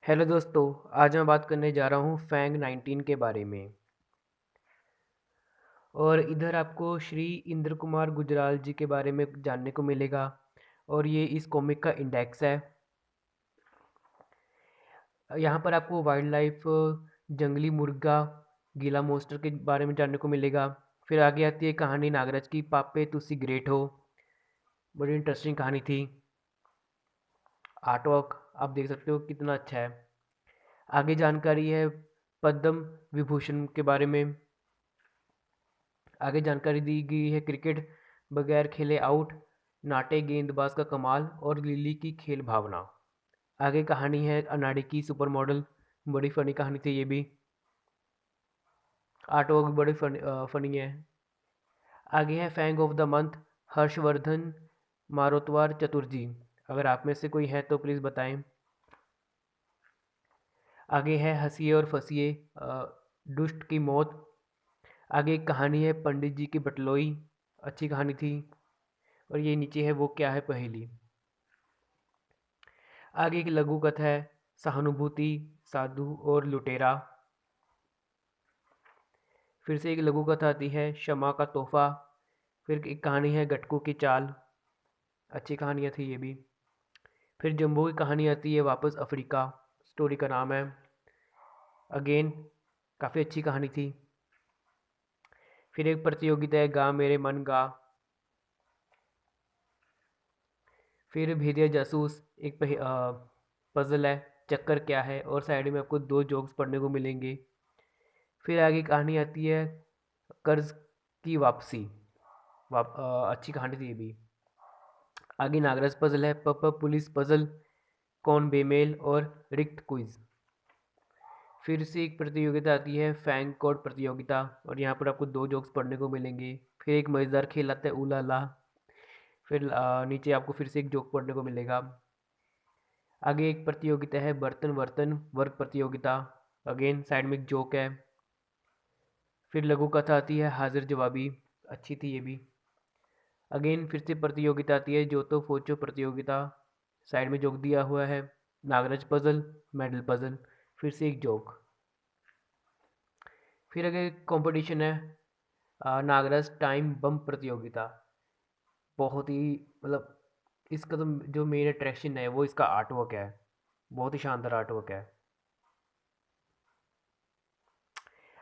Hello दोस्तों, आज मैं बात करने जा रहा हूँ फैंग 19 के बारे में। और इधर आपको श्री इंद्र कुमार गुजराल जी के बारे में जानने को मिलेगा। और ये इस कॉमिक का इंडेक्स है। यहाँ पर आपको वाइल्ड लाइफ, जंगली मुर्गा, गीला मोस्टर के बारे में जानने को मिलेगा। फिर आगे आती है कहानी नागराज की, पापे तुसी ग्रेट हो। बड़ी इंटरेस्टिंग कहानी थी। आर्टवर्क आप देख सकते हो कितना अच्छा है। आगे जानकारी है पद्म विभूषण के बारे में। आगे जानकारी दी गई है क्रिकेट बगैर खेले आउट, नाटे गेंदबाज का कमाल और लिली की खेल भावना। आगे कहानी है अनाड़ी की सुपर मॉडल। बड़ी फनी कहानी थी ये भी। आर्ट वर्क बड़ी फनी है। आगे है fan of the month, Harshvardhan Marotwar चतुर्जी। अगर आप में से कोई है तो प्लीज़ बताएं। आगे है हंसिए और फंसिए, दुष्ट की मौत। आगे एक कहानी है पंडित जी की बटलोई। अच्छी कहानी थी। और ये नीचे है वो क्या है पहेली। आगे एक लघु कथा है सहानुभूति, साधु और लुटेरा। फिर से एक लघु कथा आती है क्षमा का तोहफा। फिर एक कहानी है गटकू की चाल। अच्छी कहानियाँ थी ये भी। फिर जम्बो की कहानी आती है वापस अफ्रीका, स्टोरी का नाम है। अगेन काफ़ी अच्छी कहानी थी। फिर एक प्रतियोगिता है गा मेरे मन गा। फिर भेदिया जासूस एक पजल है चक्कर क्या है, और साइड में आपको दो जोक्स पढ़ने को मिलेंगे। फिर आगे कहानी आती है कर्ज की वापसी। अच्छी कहानी थी ये भी। आगे नागराज पजल है पुलिस पजल, कौन बेमेल और रिक्त क्विज। फिर से एक प्रतियोगिता आती है फैंग कोड प्रतियोगिता, और यहाँ पर आपको दो जोक्स पढ़ने को मिलेंगे। फिर एक मज़ेदार खेल आता है उला ला। फिर नीचे आपको फिर से एक जोक पढ़ने को मिलेगा। आगे एक प्रतियोगिता है बर्तन वर्तन वर्ग प्रतियोगिता। अगेन साइड में एक जोक है। फिर लघु कथा आती है हाजिर जवाबी। अच्छी थी ये भी। अगेन फिर से प्रतियोगिता आती है जो तो फोचो प्रतियोगिता। साइड में जोक दिया हुआ है नागराज पजल, मेडल पजल। फिर से एक जोक। फिर अगर कंपटीशन है नागराज टाइम बम प्रतियोगिता। बहुत ही मतलब इसका तो जो मेन अट्रैक्शन है वो इसका आर्ट वर्क है। बहुत ही शानदार आर्ट वर्क है।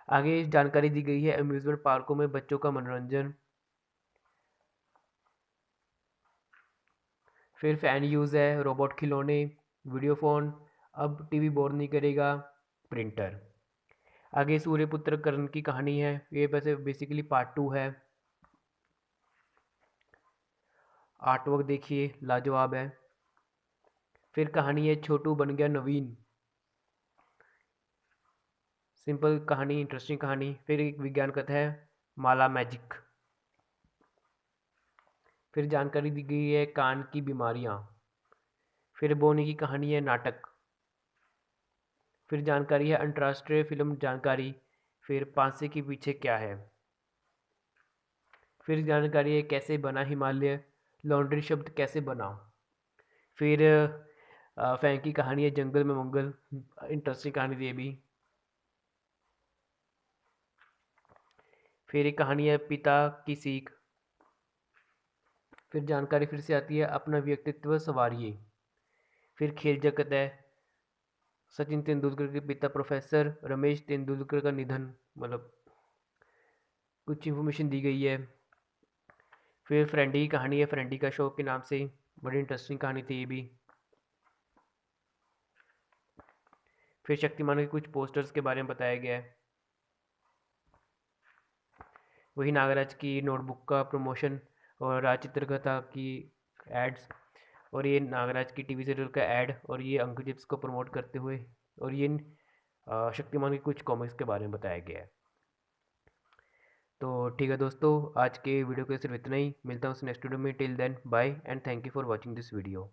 आगे जानकारी दी गई है अम्यूज़मेंट पार्कों में बच्चों का मनोरंजन। फिर फ़ैन यूज़ है रोबोट खिलौने, वीडियो फ़ोन, अब टीवी बोर नहीं करेगा, प्रिंटर। आगे सूर्यपुत्र कर्ण की कहानी है, ये वैसे बेसिकली पार्ट 2 है। आर्ट वर्क देखिए लाजवाब है। फिर कहानी है छोटू बन गया नवीन। सिंपल कहानी, इंटरेस्टिंग कहानी। फिर एक विज्ञान कथा है माला मैजिक। फिर जानकारी दी गई है कान की बीमारियाँ। फिर बोनी की कहानी है नाटक। फिर जानकारी है अंतर्राष्ट्रीय फिल्म जानकारी। फिर पांसे के पीछे क्या है। फिर जानकारी है कैसे बना हिमालय, लॉन्ड्री शब्द कैसे बना। फिर फैंक की कहानी है जंगल में मंगल। इंटरेस्टिंग कहानी थी ये भी। फिर एक कहानी है पिता की सीख। फिर जानकारी फिर से आती है अपना व्यक्तित्व संवारिए। फिर खेल जगत है सचिन तेंदुलकर के पिता प्रोफेसर रमेश तेंदुलकर का निधन, मतलब कुछ इन्फॉर्मेशन दी गई है। फिर फ्रेंडी की कहानी है फ्रेंडी का शो के नाम से। बड़ी इंटरेस्टिंग कहानी थी ये भी। फिर शक्तिमान के कुछ पोस्टर्स के बारे में बताया गया है। वही नागराज की नोटबुक का प्रमोशन और राज चित्रकथा की एड्स, और ये नागराज की टीवी सीरियल का एड, और ये अंकल चिप्स को प्रमोट करते हुए, और ये शक्तिमान के कुछ कॉमिक्स के बारे में बताया गया है। तो ठीक है दोस्तों, आज के वीडियो के सिर्फ इतना ही। मिलता हूँ नेक्स्ट वीडियो में। Till then bye and thank you for watching this video.